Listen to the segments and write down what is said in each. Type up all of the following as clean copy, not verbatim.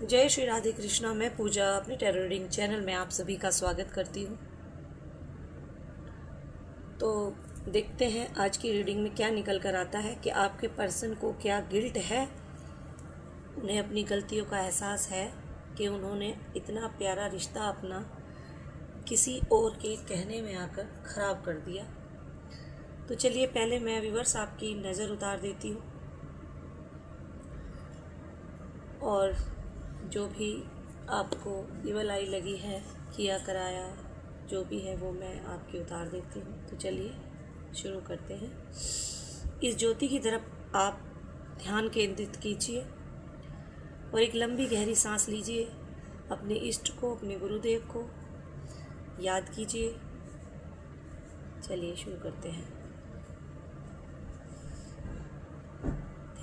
जय श्री राधे कृष्णा। मैं पूजा अपने टैरो रीडिंग चैनल में आप सभी का स्वागत करती हूँ। तो देखते हैं आज की रीडिंग में क्या निकल कर आता है कि आपके पर्सन को क्या गिल्ट है, उन्हें अपनी गलतियों का एहसास है कि उन्होंने इतना प्यारा रिश्ता अपना किसी और के कहने में आकर ख़राब कर दिया। तो चलिए पहले मैं व्यूअर्स आपकी नज़र उतार देती हूँ और जो भी आपको इवल आई लगी है, किया कराया जो भी है वो मैं आपकी उतार देती हूँ। तो चलिए शुरू करते हैं। इस ज्योति की तरफ आप ध्यान केंद्रित कीजिए और एक लंबी गहरी सांस लीजिए। अपने इष्ट को, अपने गुरुदेव को याद कीजिए। चलिए शुरू करते हैं।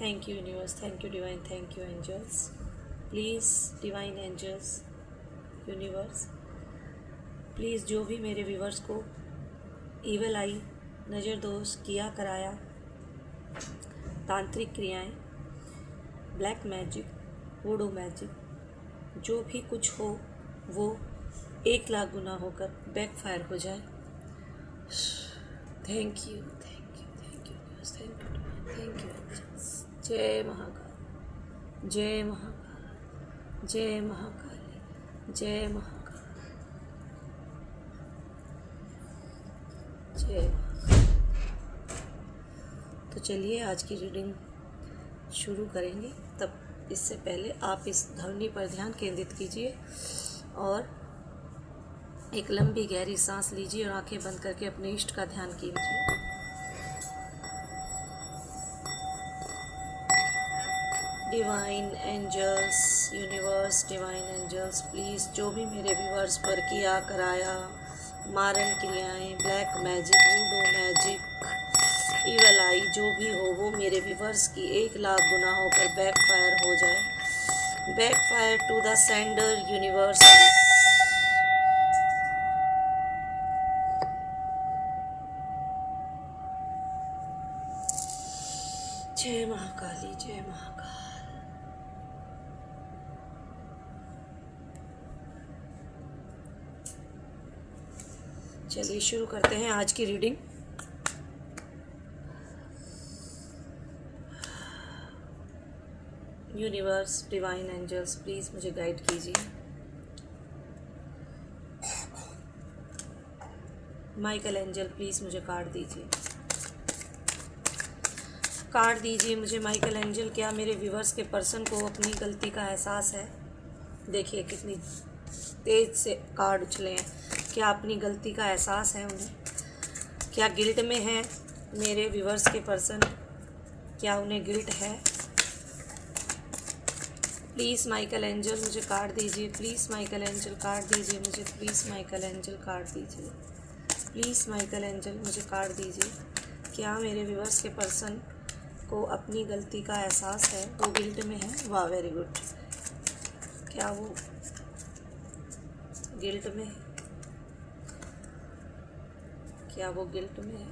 Thank you universe, thank you divine, thank you angels. Please divine angels, universe, please जो भी मेरे व्यूवर्स को ईवल आई, नज़र दोष, किया कराया, तांत्रिक क्रियाएं, ब्लैक मैजिक, वुडू मैजिक, जो भी कुछ हो वो 1,00,000 गुना होकर बैकफायर हो जाए। Thank you, thank you, thank you, thank you, thank you angels. जय महाकाल, जय महाकाल, जय महाकाली, जय महाकाल, जय। तो चलिए आज की रीडिंग शुरू करेंगे। तब इससे पहले आप इस ध्वनि पर ध्यान केंद्रित कीजिए और एक लंबी गहरी सांस लीजिए और आंखें बंद करके अपने इष्ट का ध्यान कीजिए। Divine angels, universe, divine angels, please जो भी मेरे व्यूअर्स पर किया कराया, मारण क्रियाएं, black magic, voodoo magic, evil eye जो भी हो वो मेरे व्यूअर्स की 1,00,000 गुना होकर बैकफायर हो जाए। Backfire to the sender universe. जय महाकाली, जय महाकाल। चलिए शुरू करते हैं आज की reading. Universe, divine angels, please मुझे गाइड कीजिए। माइकल एंजल, प्लीज़ मुझे कार्ड दीजिए। कार्ड दीजिए मुझे माइकल एंजल। क्या मेरे व्यूवर्स के पर्सन को अपनी गलती का एहसास है? देखिए कितनी तेज़ से कार्ड उछले हैं। क्या अपनी गलती का एहसास है उन्हें? क्या गिल्ट में है मेरे व्यूवर्स के पर्सन? क्या उन्हें गिल्ट है? प्लीज़ माइकल एंजल मुझे कार्ड दीजिए। प्लीज़ माइकल एंजल कार्ड दीजिए मुझे। प्लीज़ माइकल एंजल कार्ड दीजिए। प्लीज़ माइकल एंजल मुझे कार्ड दीजिए। क्या मेरे व्यूवर्स के पर्सन को अपनी गलती का एहसास है? वो गिल्ट में है? वाह, वेरी गुड। क्या वो गिल्ट में है? क्या वो गिल्ट में है?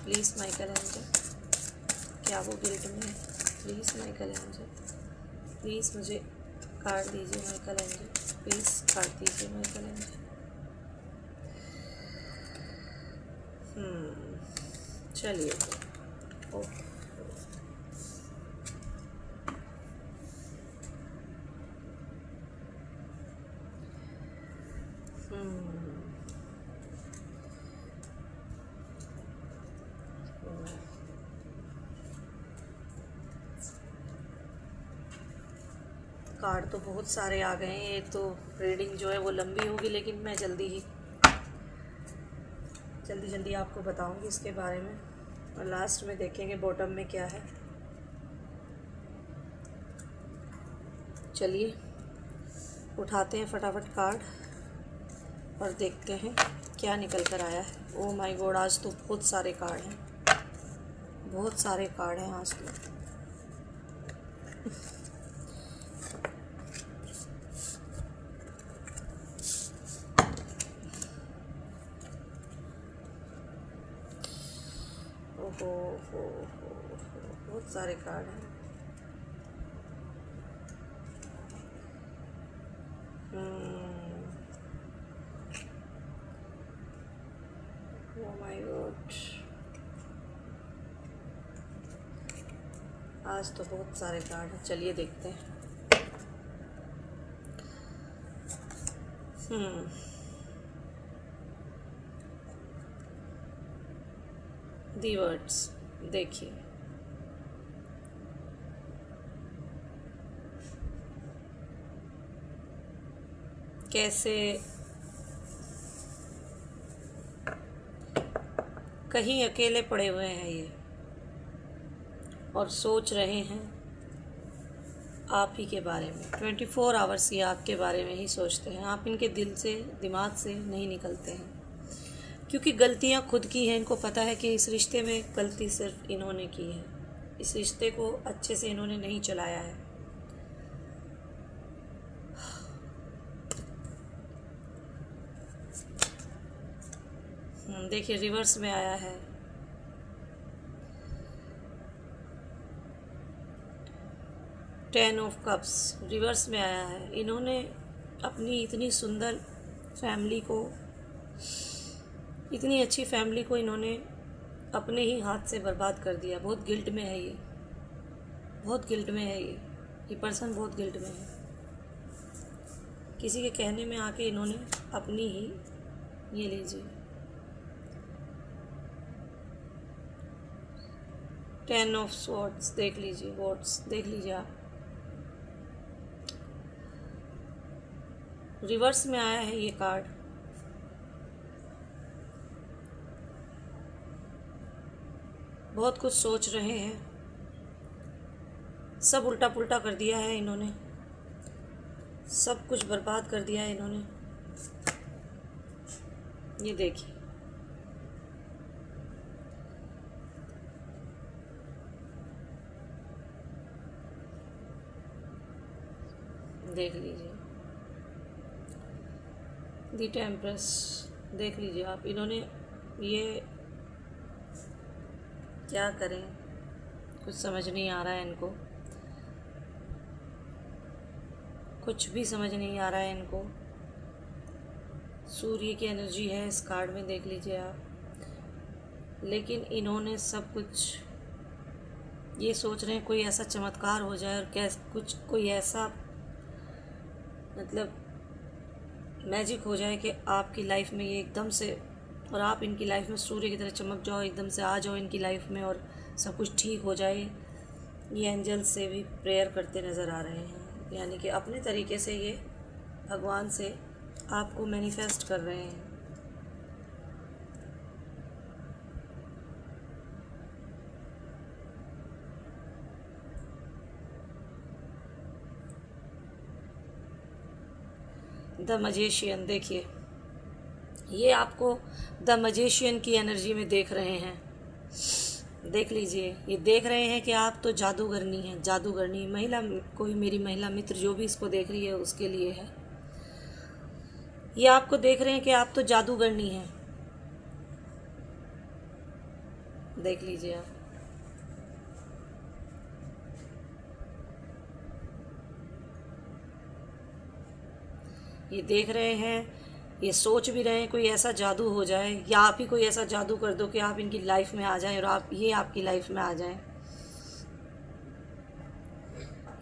प्लीज़ माइकल एंजल, क्या वो गिल्ट में है? प्लीज़ माइकल एंजल, प्लीज़ मुझे कार्ड दीजिए माइकल एंजल। प्लीज़ कार्ड दीजिए माइकल एंजल। चलिए ओके। कार्ड तो बहुत सारे आ गए हैं। एक तो रीडिंग जो है वो लंबी होगी, लेकिन मैं जल्दी आपको बताऊंगी इसके बारे में और लास्ट में देखेंगे बॉटम में क्या है। चलिए उठाते हैं फटाफट कार्ड और देखते हैं क्या निकल कर आया है। ओह माय गॉड, आज तो बहुत सारे कार्ड हैं, बहुत सारे कार्ड हैं आज तो। ओहो हो, बहुत सारे कार्ड हैं। आज तो बहुत सारे कार्ड हैं, चलिए देखते हैं। दी वर्ड्स देखिए, कैसे कहीं अकेले पड़े हुए हैं ये और सोच रहे हैं आप ही के बारे में। 24 आवर्स ये आपके बारे में ही सोचते हैं। आप इनके दिल से, दिमाग से नहीं निकलते हैं, क्योंकि गलतियां खुद की हैं। इनको पता है कि इस रिश्ते में गलती सिर्फ इन्होंने की है। इस रिश्ते को अच्छे से इन्होंने नहीं चलाया है। देखिए, रिवर्स में आया है। टेन ऑफ कप्स रिवर्स में आया है। इन्होंने अपनी इतनी सुंदर फैमिली को, इतनी अच्छी फैमिली को इन्होंने अपने ही हाथ से बर्बाद कर दिया। बहुत गिल्ट में है ये, बहुत गिल्ट में है ये पर्सन बहुत गिल्ट में है। किसी के कहने में आके इन्होंने अपनी ही, ये लीजिए, 10 ऑफ स्वॉर्ड्स देख लीजिए, वॉर्ड्स देख लीजिए आप। रिवर्स में आया है ये कार्ड। बहुत कुछ सोच रहे हैं, सब उल्टा पुल्टा कर दिया है इन्होंने, सब कुछ बर्बाद कर दिया है इन्होंने। ये देखिए, देख लीजिए, दी टेम्परेस देख लीजिए आप। इन्होंने ये क्या करें, कुछ समझ नहीं आ रहा है इनको, कुछ भी समझ नहीं आ रहा है इनको। सूर्य की एनर्जी है इस कार्ड में, देख लीजिए आप। लेकिन इन्होंने सब कुछ, ये सोच रहे हैं कोई ऐसा चमत्कार हो जाए और कुछ कोई ऐसा मतलब मैजिक हो जाए कि आपकी लाइफ में ये एकदम से, और आप इनकी लाइफ में सूर्य की तरह चमक जाओ, एकदम से आ जाओ इनकी लाइफ में और सब कुछ ठीक हो जाए। ये एंजल से भी प्रेयर करते नज़र आ रहे हैं, यानी कि अपने तरीके से ये भगवान से आपको मैनिफेस्ट कर रहे हैं। द मजेशियन देखिए, ये आपको द मजेशियन की एनर्जी में देख रहे हैं। देख लीजिए, ये देख रहे हैं कि आप तो जादूगरनी हैं, जादूगरनी महिला, कोई मेरी महिला मित्र जो भी इसको देख रही है उसके लिए है। ये आपको देख रहे हैं कि आप तो जादूगरनी हैं। देख लीजिए आप, ये देख रहे हैं, ये सोच भी रहे हैं कोई ऐसा जादू हो जाए, या आप ही कोई ऐसा जादू कर दो कि आप इनकी लाइफ में आ जाएं और आप ये आपकी लाइफ में आ जाएं।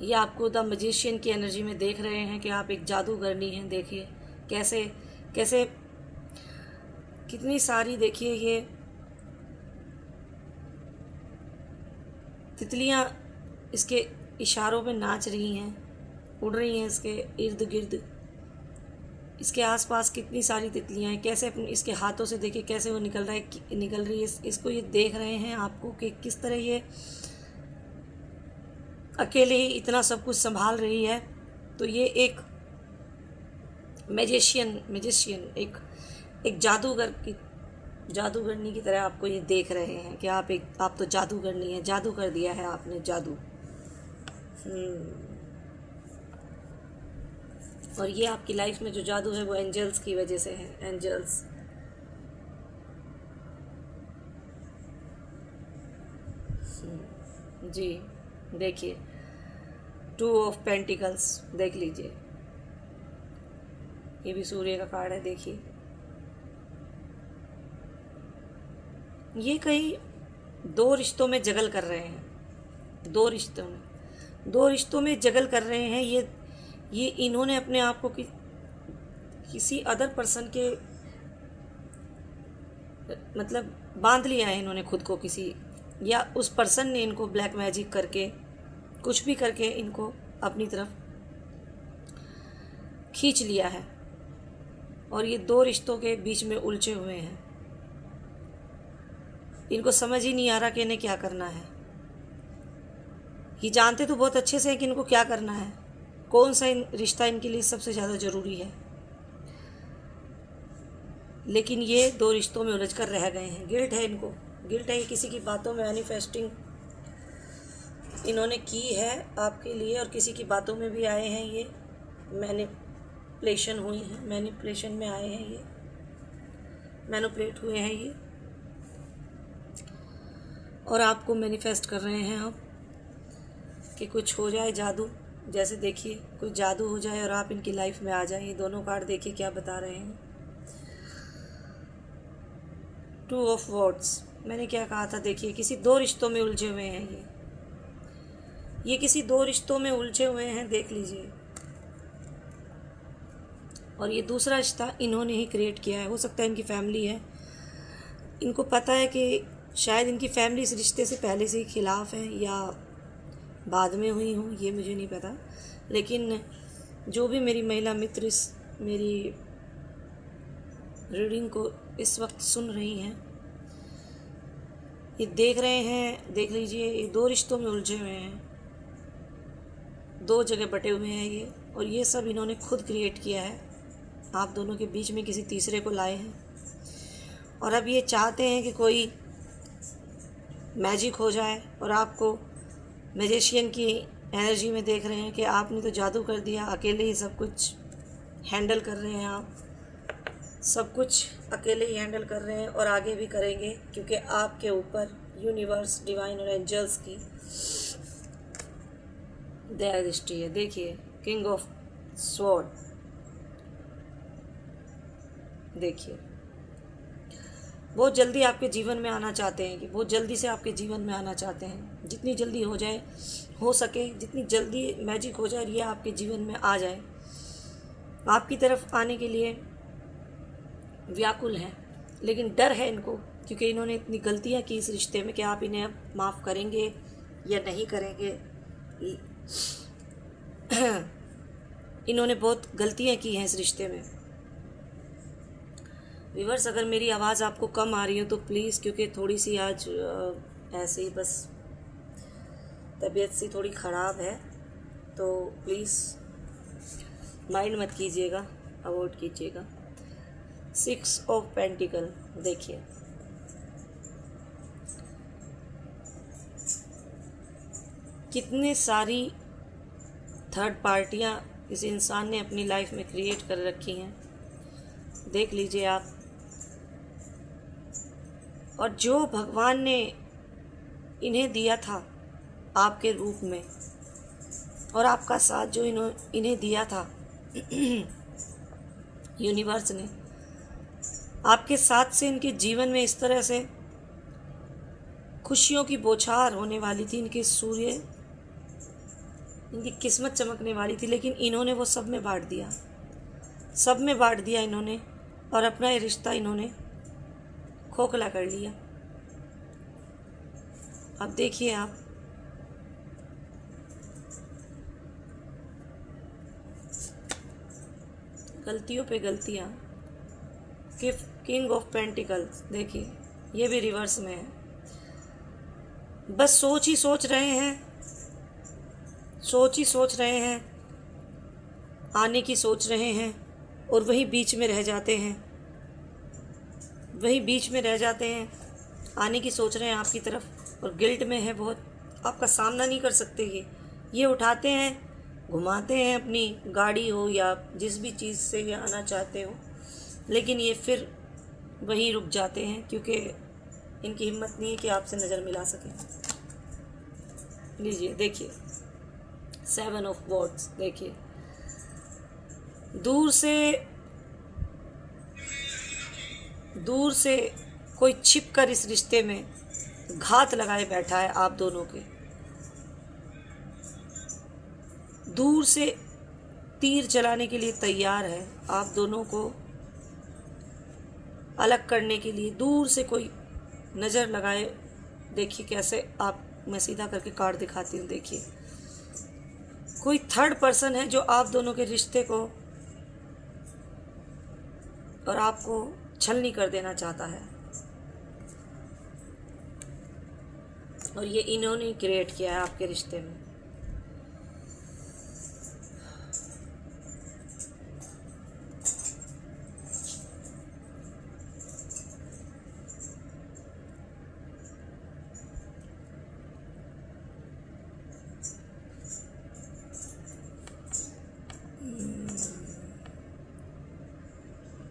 ये आपको द मैजिशियन की एनर्जी में देख रहे हैं कि आप एक जादूगरनी हैं। देखिए कैसे कैसे कितनी सारी, देखिए ये तितलियां इसके इशारों पे नाच रही हैं, उड़ रही हैं इसके इर्द गिर्द, इसके आसपास कितनी सारी तितलियां हैं। कैसे अपने इसके हाथों से देखिए कैसे वो निकल रही है। इसको ये देख रहे हैं आपको कि किस तरह ये अकेले ही इतना सब कुछ संभाल रही है। तो ये एक मैजिशियन एक जादूगरनी की तरह आपको ये देख रहे हैं कि आप तो जादूगरनी है, जादू कर दिया है आपने, जादू। और ये आपकी लाइफ में जो जादू है वो एंजल्स की वजह से है, एंजल्स। जी देखिए, 2 ऑफ पेंटिकल्स देख लीजिए, ये भी सूर्य का कार्ड है। देखिए ये कहीं 2 रिश्तों में जगल कर रहे हैं, दो रिश्तों में जगल कर रहे हैं। ये इन्होंने अपने आप को किसी अदर पर्सन के मतलब बांध लिया है इन्होंने खुद को किसी, या उस पर्सन ने इनको ब्लैक मैजिक करके कुछ भी करके इनको अपनी तरफ खींच लिया है। और ये दो रिश्तों के बीच में उलझे हुए हैं। इनको समझ ही नहीं आ रहा कि इन्हें क्या करना है। ये जानते तो बहुत अच्छे से हैं कि इनको क्या करना है, कौन सा रिश्ता इनके लिए सबसे ज़्यादा ज़रूरी है, लेकिन ये दो रिश्तों में उलझ कर रह गए हैं। गिल्ट है इनको, गिल्ट है। किसी की बातों में मैनिफेस्टिंग इन्होंने की है आपके लिए, और किसी की बातों में भी आए हैं। ये मैनिपुलेशन हुई है, मैनिपुलेशन में आए हैं, ये मैनिपुलेट हुए हैं ये, और आपको मैनिफेस्ट कर रहे हैं आप कि कुछ हो जाए जादू। जैसे देखिए कुछ जादू हो जाए और आप इनकी लाइफ में आ जाए। ये दोनों कार्ड देखिए क्या बता रहे हैं। 2 ऑफ वॉर्ड्स, मैंने क्या कहा था, देखिए किसी दो रिश्तों में उलझे हुए हैं ये किसी दो रिश्तों में उलझे हुए हैं, देख लीजिए। और ये दूसरा रिश्ता इन्होंने ही क्रिएट किया है। हो सकता है इनकी फैमिली है, इनको पता है कि शायद इनकी फैमिली इस रिश्ते से पहले से ही खिलाफ है या बाद में हुई हूँ, ये मुझे नहीं पता। लेकिन जो भी मेरी महिला मित्र इस मेरी रीडिंग को इस वक्त सुन रही हैं, ये देख रहे हैं, देख लीजिए, ये दो रिश्तों में उलझे हुए हैं, दो जगह बटे हुए हैं ये, और ये सब इन्होंने खुद क्रिएट किया है। आप दोनों के बीच में किसी तीसरे को लाए हैं, और अब ये चाहते हैं कि कोई मैजिक हो जाए, और आपको मैजिशियन की एनर्जी में देख रहे हैं कि आपने तो जादू कर दिया, अकेले ही सब कुछ हैंडल कर रहे हैं, आप सब कुछ अकेले ही हैंडल कर रहे हैं और आगे भी करेंगे, क्योंकि आपके ऊपर यूनिवर्स, डिवाइन और एंजल्स की दया दृष्टि है। देखिए किंग ऑफ स्वॉर्ड, देखिए बहुत जल्दी आपके जीवन में आना चाहते हैं, कि बहुत जल्दी से आपके जीवन में आना चाहते हैं। जितनी जल्दी हो जाए, हो सके जितनी जल्दी मैजिक हो जाए, ये आपके जीवन में आ जाए, आपकी तरफ आने के लिए व्याकुल हैं। लेकिन डर है इनको, क्योंकि इन्होंने इतनी गलतियां की इस रिश्ते में कि आप इन्हें अब माफ़ करेंगे या नहीं करेंगे। इन्होंने बहुत गलतियां की हैं इस रिश्ते में। व्यूअर्स, अगर मेरी आवाज़ आपको कम आ रही हो तो प्लीज़, क्योंकि थोड़ी सी आज ऐसे ही बस तबीयत सी थोड़ी ख़राब है, तो प्लीज़ माइंड मत कीजिएगा, अवॉइड कीजिएगा। 6 ऑफ पेंटिकल, देखिए कितने सारी थर्ड पार्टियां इस इंसान ने अपनी लाइफ में क्रिएट कर रखी हैं, देख लीजिए आप। और जो भगवान ने इन्हें दिया था आपके रूप में, और आपका साथ जो इन्हें दिया था यूनिवर्स ने, आपके साथ से इनके जीवन में इस तरह से खुशियों की बौछार होने वाली थी, इनके सूर्य, इनकी किस्मत चमकने वाली थी, लेकिन इन्होंने वो सब में बांट दिया, सब में बांट दिया इन्होंने, और अपना ये रिश्ता इन्होंने खोखला कर लिया। अब देखिए आप, गलतियों पे गलतियाँ। किंग ऑफ पेंटिकल्स, देखिए ये भी रिवर्स में है। बस सोच ही सोच रहे हैं, सोच ही सोच रहे हैं, आने की सोच रहे हैं, और वही बीच में रह जाते हैं, वही बीच में रह जाते हैं। आने की सोच रहे हैं आपकी तरफ, और गिल्ट में है बहुत, आपका सामना नहीं कर सकते। ये उठाते हैं, घुमाते हैं, अपनी गाड़ी हो या जिस भी चीज़ से ये आना चाहते हो, लेकिन ये फिर वहीं रुक जाते हैं, क्योंकि इनकी हिम्मत नहीं है कि आपसे नज़र मिला सकें। लीजिए देखिए 7 ऑफ वॉर्ड्स, देखिए दूर से कोई छिप कर इस रिश्ते में घात लगाए बैठा है आप दोनों के। दूर से तीर चलाने के लिए तैयार है। आप दोनों को अलग करने के लिए दूर से कोई नज़र लगाए। देखिए कैसे आप, मैं सीधा करके कार्ड दिखाती हूँ। देखिए कोई थर्ड पर्सन है जो आप दोनों के रिश्ते को और आपको छलनी कर देना चाहता है, और ये इन्होंने क्रिएट किया है आपके रिश्ते में।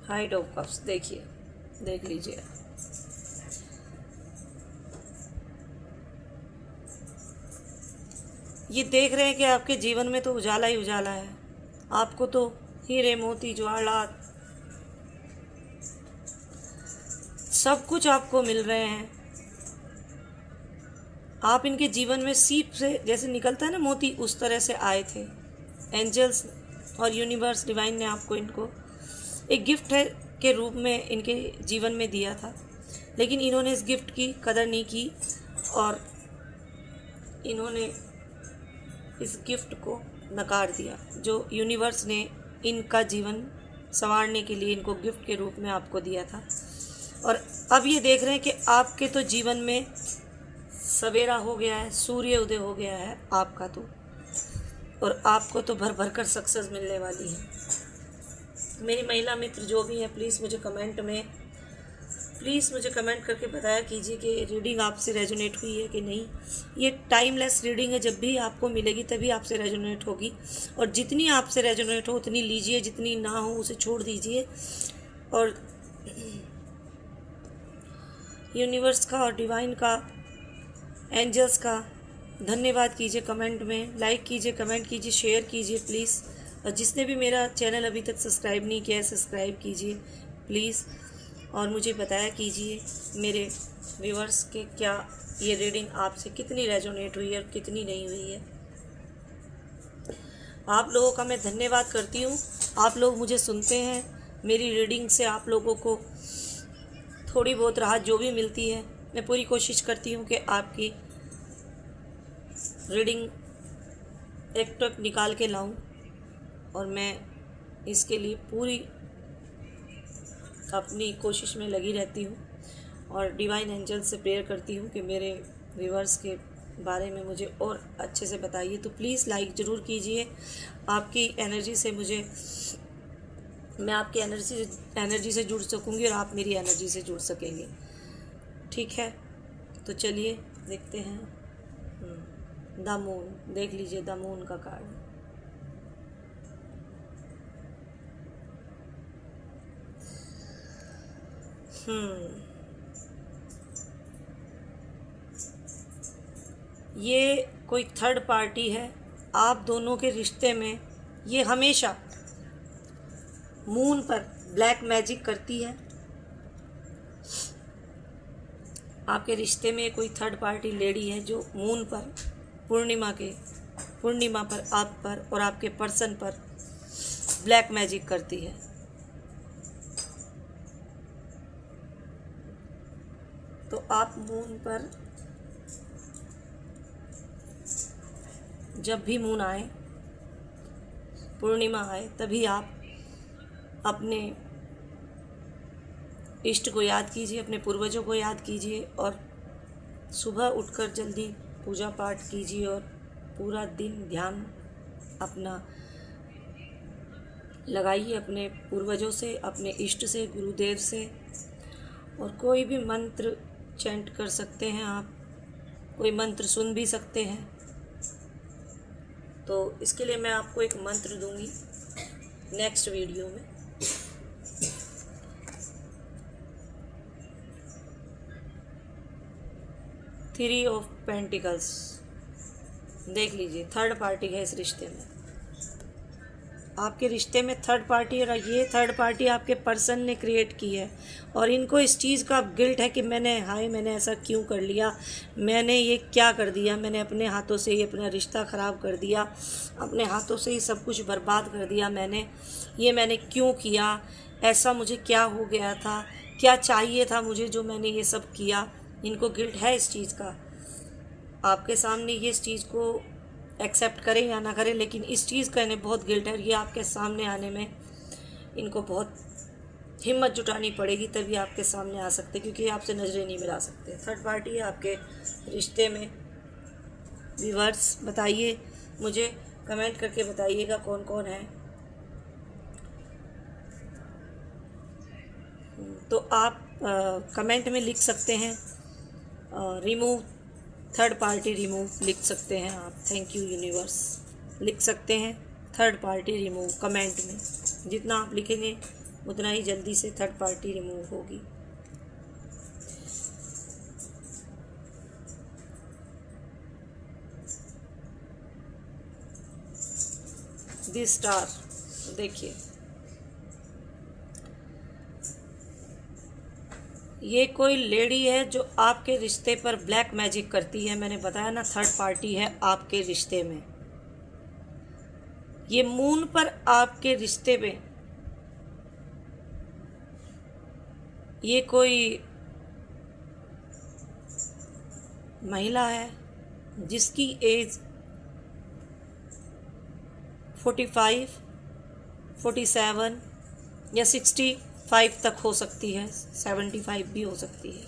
हाइट ऑफ कप्स, देखिए, देख लीजिए। ये देख रहे हैं कि आपके जीवन में तो उजाला ही उजाला है। आपको तो हीरे मोती जवाहरात सब कुछ आपको मिल रहे हैं। आप इनके जीवन में सीप से जैसे निकलता है ना मोती, उस तरह से आए थे। एंजल्स और यूनिवर्स डिवाइन ने आपको इनको एक गिफ्ट है के रूप में इनके जीवन में दिया था, लेकिन इन्होंने इस गिफ्ट की कदर नहीं की और इन्होंने इस गिफ्ट को नकार दिया जो यूनिवर्स ने इनका जीवन संवारने के लिए इनको गिफ्ट के रूप में आपको दिया था। और अब ये देख रहे हैं कि आपके तो जीवन में सवेरा हो गया है, सूर्य उदय हो गया है आपका तो, और आपको तो भर भर कर सक्सेस मिलने वाली है। मेरी महिला मित्र जो भी हैं, प्लीज़ मुझे कमेंट करके बताया कीजिए कि रीडिंग आपसे रेजोनेट हुई है कि नहीं। ये टाइमलेस रीडिंग है, जब भी आपको मिलेगी तभी आपसे रेजोनेट होगी, और जितनी आपसे रेजोनेट हो उतनी लीजिए, जितनी ना हो उसे छोड़ दीजिए। और यूनिवर्स का और डिवाइन का, एंजल्स का धन्यवाद कीजिए। कमेंट में लाइक कीजिए, कमेंट कीजिए, शेयर कीजिए प्लीज़। और जिसने भी मेरा चैनल अभी तक सब्सक्राइब नहीं किया है, सब्सक्राइब कीजिए प्लीज़। और मुझे बताया कीजिए मेरे व्यूअर्स के क्या ये रीडिंग आपसे कितनी रेजोनेट हुई है और कितनी नहीं हुई है। आप लोगों का मैं धन्यवाद करती हूँ। आप लोग मुझे सुनते हैं। मेरी रीडिंग से आप लोगों को थोड़ी बहुत राहत जो भी मिलती है, मैं पूरी कोशिश करती हूँ कि आपकी रीडिंग एक टक निकाल के लाऊं, और मैं इसके लिए पूरी अपनी कोशिश में लगी रहती हूँ। और डिवाइन एंजल से प्रेयर करती हूँ कि मेरे व्यूअर्स के बारे में मुझे और अच्छे से बताइए। तो प्लीज़ लाइक ज़रूर कीजिए। आपकी एनर्जी से मैं आपकी एनर्जी से जुड़ सकूँगी और आप मेरी एनर्जी से जुड़ सकेंगे। ठीक है, तो चलिए देखते हैं। द मून, देख लीजिए द मून का कार्ड। ये कोई थर्ड पार्टी है आप दोनों के रिश्ते में। ये हमेशा मून पर ब्लैक मैजिक करती है। आपके रिश्ते में कोई थर्ड पार्टी लेडी है जो मून पर, पूर्णिमा पर आप पर और आपके पर्सन पर ब्लैक मैजिक करती है। तो आप मून पर जब भी मून आए, पूर्णिमा आए, तभी आप अपने इष्ट को याद कीजिए, अपने पूर्वजों को याद कीजिए, और सुबह उठकर जल्दी पूजा पाठ कीजिए और पूरा दिन ध्यान अपना लगाइए अपने पूर्वजों से, अपने इष्ट से, गुरुदेव से। और कोई भी मंत्र चैंट कर सकते हैं आप, कोई मंत्र सुन भी सकते हैं। तो इसके लिए मैं आपको एक मंत्र दूंगी नेक्स्ट वीडियो में। थ्री ऑफ पेंटिकल्स, देख लीजिए थर्ड पार्टी है इस रिश्ते में। आपके रिश्ते में थर्ड पार्टी, और ये थर्ड पार्टी आपके पर्सन ने क्रिएट की है और इनको इस चीज़ का गिल्ट है कि मैंने ऐसा क्यों कर लिया, मैंने ये क्या कर दिया, मैंने अपने हाथों से ही अपना रिश्ता ख़राब कर दिया, अपने हाथों से ही सब कुछ बर्बाद कर दिया, मैंने क्यों किया, ऐसा मुझे क्या हो गया था, क्या चाहिए था मुझे जो मैंने ये सब किया। इनको गिल्ट है इस चीज़ का। आपके सामने ये इस चीज़ को एक्सेप्ट करें या ना करें, लेकिन इस चीज़ का इन्हें बहुत गिल्ट है। ये आपके सामने आने में इनको बहुत हिम्मत जुटानी पड़ेगी, तभी आपके सामने आ सकते, क्योंकि आपसे नज़रें नहीं मिला सकते। थर्ड पार्टी है आपके रिश्ते में। व्यूअर्स बताइए, मुझे कमेंट करके बताइएगा कौन कौन है। तो आप कमेंट में लिख सकते हैं रिमूव थर्ड पार्टी, रिमूव लिख सकते हैं आप। थैंक यू यूनिवर्स लिख सकते हैं थर्ड पार्टी रिमूव कमेंट में। जितना आप लिखेंगे उतना ही जल्दी से थर्ड पार्टी रिमूव होगी। दिस स्टार देखिए, ये कोई लेडी है जो आपके रिश्ते पर ब्लैक मैजिक करती है। मैंने बताया ना, थर्ड पार्टी है आपके रिश्ते में। ये मून पर आपके रिश्ते में ये कोई महिला है जिसकी एज 45, 47 या 65 तक हो सकती है, 75 भी हो सकती है।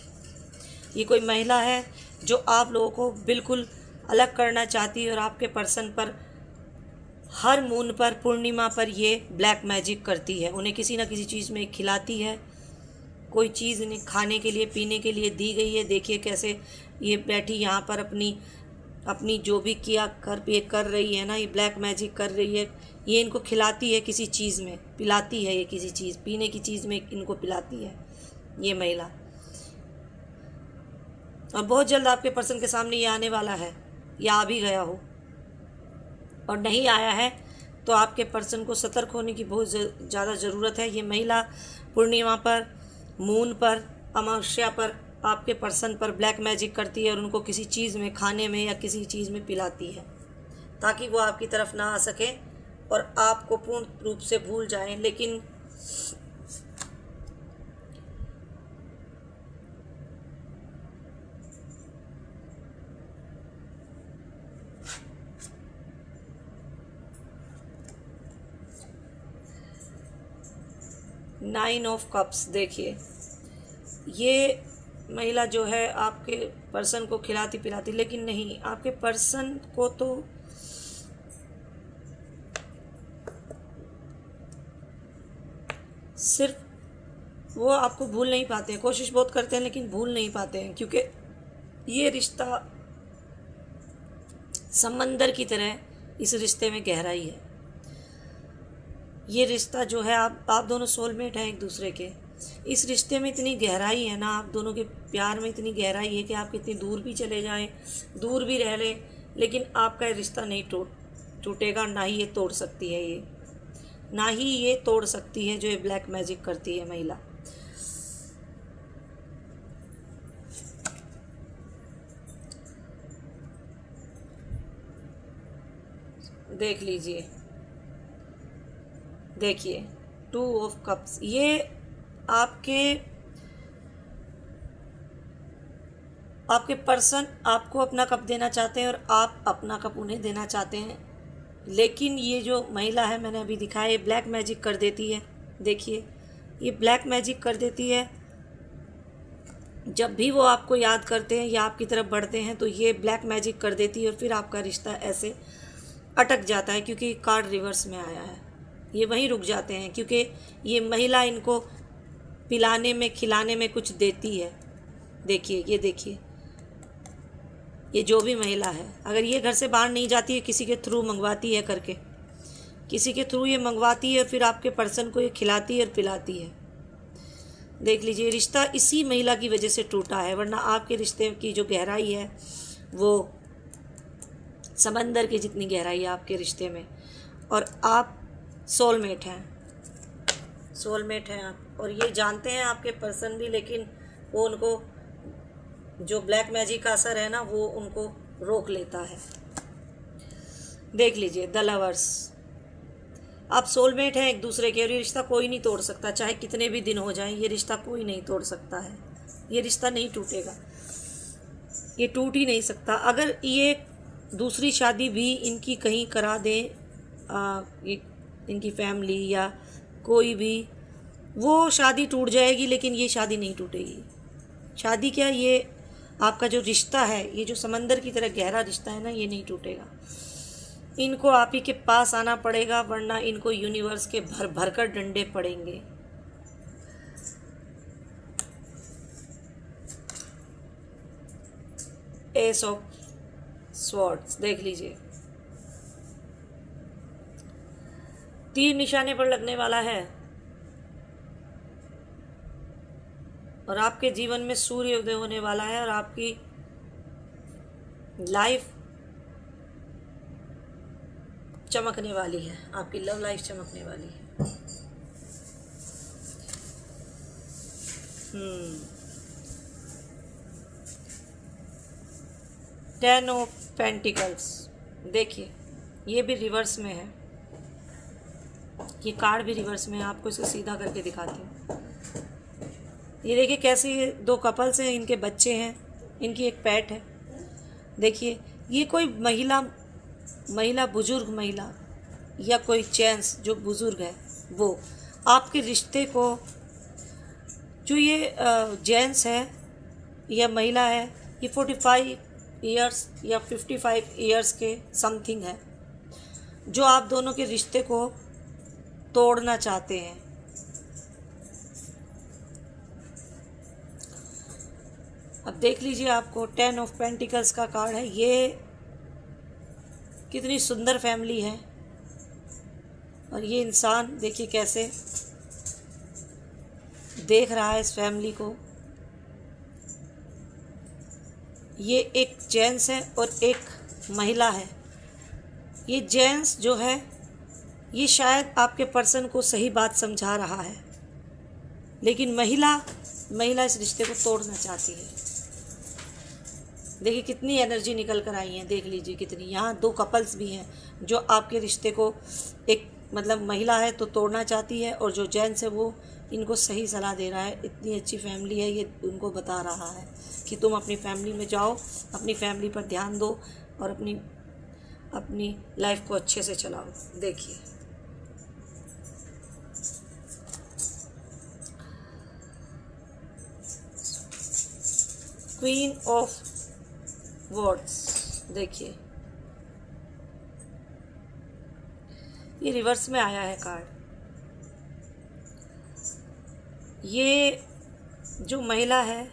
ये कोई महिला है जो आप लोगों को बिल्कुल अलग करना चाहती है और आपके पर्सन पर हर मून पर, पूर्णिमा पर ये ब्लैक मैजिक करती है। उन्हें किसी न किसी चीज़ में खिलाती है, कोई चीज़ इन्हें खाने के लिए, पीने के लिए दी गई है। देखिए कैसे ये बैठी यहाँ पर अपनी जो भी किया कर रही है ना, ये ब्लैक मैजिक कर रही है। ये इनको खिलाती है किसी चीज़ में, पिलाती है, ये किसी चीज़, पीने की चीज़ में इनको पिलाती है ये महिला। और बहुत जल्द आपके पर्सन के सामने ये आने वाला है, या आ भी गया हो, और नहीं आया है तो आपके पर्सन को सतर्क होने की बहुत ज़्यादा ज़रूरत है। ये महिला पूर्णिमा पर, मून पर, अमावस्या पर आपके पर्सन पर ब्लैक मैजिक करती है और उनको किसी चीज़ में, खाने में या किसी चीज़ में पिलाती है, ताकि वो आपकी तरफ ना आ सके और आपको पूर्ण रूप से भूल जाएं। लेकिन नाइन ऑफ कप्स देखिए, ये महिला जो है आपके पर्सन को खिलाती पिलाती, लेकिन नहीं, आपके पर्सन को तो सिर्फ वो आपको भूल नहीं पाते हैं, कोशिश बहुत करते हैं लेकिन भूल नहीं पाते हैं, क्योंकि ये रिश्ता समंदर की तरह, इस रिश्ते में गहराई है। ये रिश्ता जो है, आप दोनों सोलमेट हैं एक दूसरे के। इस रिश्ते में इतनी गहराई है ना, आप दोनों के प्यार में इतनी गहराई है कि आप कितनी दूर भी चले जाएं, दूर भी रह लें, लेकिन आपका ये रिश्ता नहीं टूटेगा। ना ही ये तोड़ सकती है, ये ना ही ये तोड़ सकती है जो ये ब्लैक मैजिक करती है महिला। देख लीजिए, देखिए 2 ऑफ कप्स, ये आपके पर्सन आपको अपना कप देना चाहते हैं और आप अपना कप उन्हें देना चाहते हैं, लेकिन ये जो महिला है, मैंने अभी दिखाया, ये ब्लैक मैजिक कर देती है। देखिए, ये ब्लैक मैजिक कर देती है। जब भी वो आपको याद करते हैं या आपकी तरफ बढ़ते हैं तो ये ब्लैक मैजिक कर देती है और फिर आपका रिश्ता ऐसे अटक जाता है, क्योंकि कार्ड रिवर्स में आया है। ये वहीं रुक जाते हैं क्योंकि ये महिला इनको पिलाने में, खिलाने में कुछ देती है। देखिए, ये देखिए, ये जो भी महिला है, अगर ये घर से बाहर नहीं जाती है, किसी के थ्रू मंगवाती है करके, किसी के थ्रू ये मंगवाती है और फिर आपके पर्सन को ये खिलाती है और पिलाती है। देख लीजिए, रिश्ता इसी महिला की वजह से टूटा है, वरना आपके रिश्ते की जो गहराई है वो समंदर की जितनी गहराई है आपके रिश्ते में। और आप सोलमेट हैं, सोलमेट हैं आप, और ये जानते हैं आपके पर्सन भी, लेकिन वो उनको जो ब्लैक मैजिक का असर है ना वो उनको रोक लेता है। देख लीजिए द लवर्स, आप सोलमेट हैं एक दूसरे के, और ये रिश्ता कोई नहीं तोड़ सकता, चाहे कितने भी दिन हो जाएं, ये रिश्ता कोई नहीं तोड़ सकता है, ये रिश्ता नहीं टूटेगा, ये टूट ही नहीं सकता। अगर ये दूसरी शादी भी इनकी कहीं करा दें ये इनकी फैमिली या कोई भी, वो शादी टूट जाएगी, लेकिन ये शादी नहीं टूटेगी। शादी क्या, ये आपका जो रिश्ता है, ये जो समंदर की तरह गहरा रिश्ता है ना, ये नहीं टूटेगा। इनको आप ही के पास आना पड़ेगा, वरना इनको यूनिवर्स के भर भर कर डंडे पड़ेंगे। एस ऑफ स्वॉर्ड्स देख लीजिए, तीर निशाने पर लगने वाला है, और आपके जीवन में सूर्य उदय होने वाला है, और आपकी लाइफ चमकने वाली है, आपकी लव लाइफ चमकने वाली है। 10 ऑफ पेंटिकल्स देखिए, ये भी रिवर्स में है, ये कार्ड भी रिवर्स में है। आपको इसे सीधा करके दिखाती हूँ। ये देखिए कैसे ये दो कपल्स हैं, इनके बच्चे हैं, इनकी एक पेट है। देखिए ये कोई महिला बुजुर्ग महिला या कोई जेंट्स जो बुजुर्ग है, वो आपके रिश्ते को, जो ये जेंट्स है या महिला है, ये 45 ईयर्स या 55 ईयर्स के समथिंग है, जो आप दोनों के रिश्ते को तोड़ना चाहते हैं। अब देख लीजिए, आपको 10 ऑफ पेंटिकल्स का कार्ड है। ये कितनी सुंदर फैमिली है, और ये इंसान देखिए कैसे देख रहा है इस फैमिली को। ये एक जेंट्स है और एक महिला है। ये जेंट्स जो है, ये शायद आपके पर्सन को सही बात समझा रहा है, लेकिन महिला इस रिश्ते को तोड़ना चाहती है। देखिए कितनी एनर्जी निकल कर आई है, देख लीजिए कितनी। यहाँ 2 कपल्स भी हैं जो आपके रिश्ते को, एक मतलब महिला है तो तोड़ना चाहती है, और जो जेंट्स है वो इनको सही सलाह दे रहा है। इतनी अच्छी फैमिली है, ये उनको बता रहा है कि तुम अपनी फैमिली में जाओ, अपनी फैमिली पर ध्यान दो, और अपनी लाइफ को अच्छे से चलाओ। देखिए क्वीन ऑफ वर्ड्स देखिए, ये रिवर्स में आया है कार्ड। ये जो महिला है,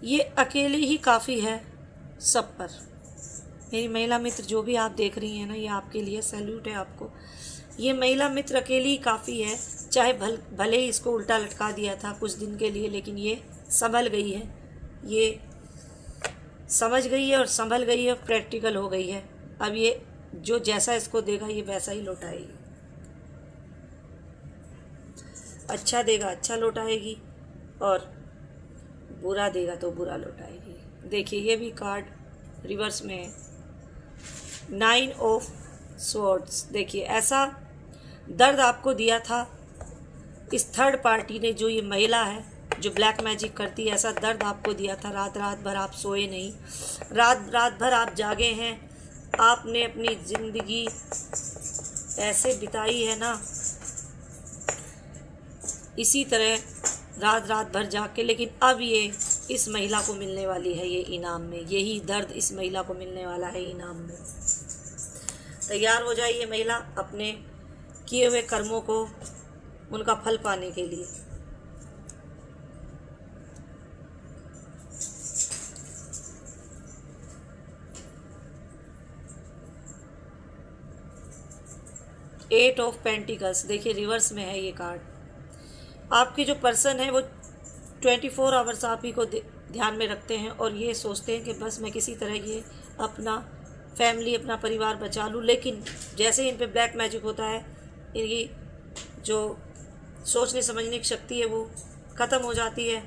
ये अकेली ही काफ़ी है सब पर। मेरी महिला मित्र जो भी आप देख रही हैं ना, ये आपके लिए सैल्यूट है आपको। ये महिला मित्र अकेली ही काफ़ी है, चाहे भले ही इसको उल्टा लटका दिया था कुछ दिन के लिए, लेकिन ये संभल गई है, ये समझ गई है और संभल गई है, प्रैक्टिकल हो गई है। अब ये जो जैसा इसको देगा ये वैसा ही लौटाएगी, अच्छा देगा अच्छा लौटाएगी, और बुरा देगा तो बुरा लौटाएगी। देखिए ये भी कार्ड रिवर्स में है, 9 ऑफ स्वॉर्ड्स। देखिए ऐसा दर्द आपको दिया था इस थर्ड पार्टी ने, जो ये महिला है जो ब्लैक मैजिक करती है, ऐसा दर्द आपको दिया था। रात भर आप सोए नहीं, रात भर आप जागे हैं। आपने अपनी ज़िंदगी ऐसे बिताई है ना, इसी तरह रात भर जाग के, लेकिन अब ये इस महिला को मिलने वाली है, ये इनाम में, यही दर्द इस महिला को मिलने वाला है इनाम में। तैयार हो जाइए महिला अपने किए हुए कर्मों को, उनका फल पाने के लिए। एट ऑफ पेंटिकल्स देखिए रिवर्स में है ये कार्ड। आपके जो पर्सन है वो 24 आवर्स आप ही को ध्यान में रखते हैं, और ये सोचते हैं कि बस मैं किसी तरह ये अपना फैमिली, अपना परिवार बचा लूँ। लेकिन जैसे इन पे ब्लैक मैजिक होता है, इनकी जो सोचने समझने की शक्ति है वो ख़त्म हो जाती है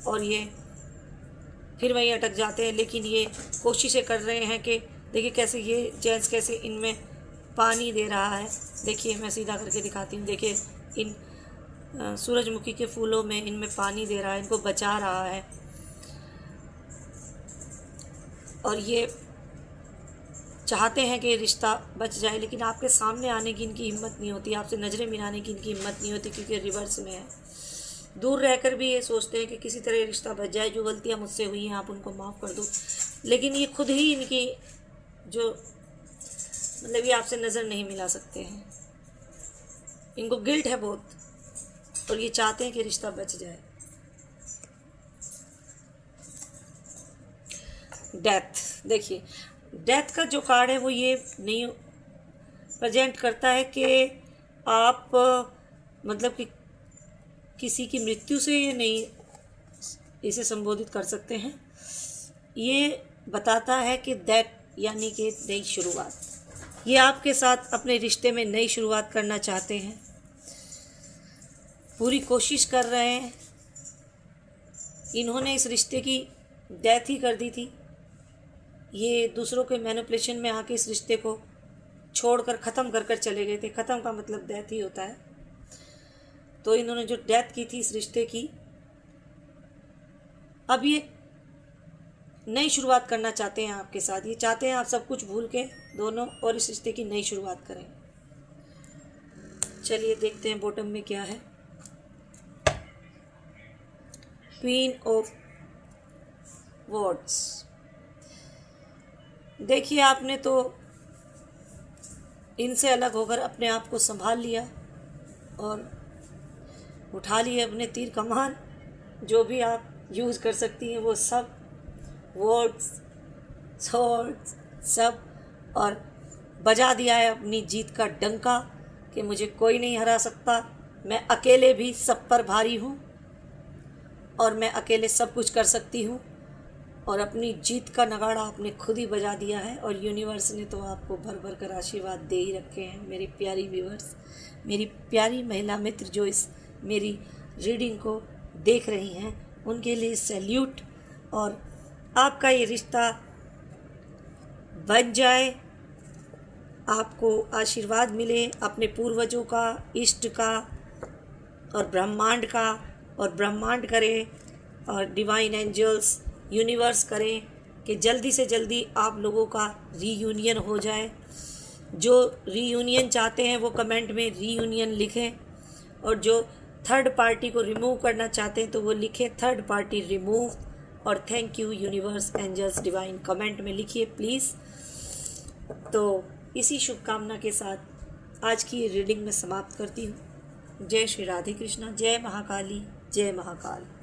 और ये फिर वहीं अटक जाते हैं। लेकिन ये कोशिशें कर रहे हैं कि देखिए कैसे ये जेंट्स कैसे इनमें पानी दे रहा है। देखिए मैं सीधा करके दिखाती हूँ। देखिए इन सूरजमुखी के फूलों में इनमें पानी दे रहा है, इनको बचा रहा है। और ये चाहते हैं कि रिश्ता बच जाए, लेकिन आपके सामने आने की इनकी हिम्मत नहीं होती, आपसे नज़रें मिलाने की इनकी हिम्मत नहीं होती, क्योंकि रिवर्स में है। दूर रहकर भी ये सोचते हैं कि किसी तरह रिश्ता बच जाए, जो गलतियां मुझसे हुई हैं आप उनको माफ़ कर दो। लेकिन ये खुद ही इनकी जो मतलब ये आपसे नज़र नहीं मिला सकते हैं, इनको गिल्ट है बहुत और ये चाहते हैं कि रिश्ता बच जाए। डेथ, देखिए डेथ का जो कार्ड है वो ये नहीं प्रेजेंट करता है कि आप मतलब कि किसी की मृत्यु से ये नहीं इसे संबोधित कर सकते हैं। ये बताता है कि दैट यानी कि नई शुरुआत, ये आपके साथ अपने रिश्ते में नई शुरुआत करना चाहते हैं, पूरी कोशिश कर रहे हैं। इन्होंने इस रिश्ते की डेथ ही कर दी थी, ये दूसरों के मैनिपुलेशन में आके इस रिश्ते को छोड़कर ख़त्म कर कर चले गए थे। ख़त्म का मतलब डेथ ही होता है। तो इन्होंने जो डेथ की थी इस रिश्ते की, अब ये नई शुरुआत करना चाहते हैं आपके साथ। ये चाहते हैं आप सब कुछ भूल के दोनों और इस रिश्ते की नई शुरुआत करें। चलिए देखते हैं बॉटम में क्या है। क्वीन ऑफ वॉर्ड्स, देखिए आपने तो इनसे अलग होकर अपने आप को संभाल लिया और उठा लिए अपने तीर कमान, जो भी आप यूज़ कर सकती हैं वो सब, वर्ड्स, सॉर्ड्स सब, और बजा दिया है अपनी जीत का डंका कि मुझे कोई नहीं हरा सकता, मैं अकेले भी सब पर भारी हूँ और मैं अकेले सब कुछ कर सकती हूँ। और अपनी जीत का नगाड़ा आपने खुद ही बजा दिया है और यूनिवर्स ने तो आपको भर भर कर आशीर्वाद दे ही रखे हैं। मेरी प्यारी व्यूअर्स, मेरी प्यारी महिला मित्र जो इस मेरी रीडिंग को देख रही हैं, उनके लिए सैल्यूट। और आपका ये रिश्ता बन जाए, आपको आशीर्वाद मिले अपने पूर्वजों का, इष्ट का और ब्रह्मांड का, और ब्रह्मांड करे और डिवाइन एंजल्स, यूनिवर्स करें कि जल्दी से जल्दी आप लोगों का रीयूनियन हो जाए। जो रीयूनियन चाहते हैं वो कमेंट में रीयूनियन लिखें, और जो थर्ड पार्टी को रिमूव करना चाहते हैं तो वो लिखें थर्ड पार्टी रिमूव। और thank you universe, angels, divine comment में लिखिए प्लीज़। तो इसी शुभकामना के साथ आज की ये रीडिंग में समाप्त करती हूँ। जय श्री राधे कृष्णा, जय महाकाली, जय महाकाल।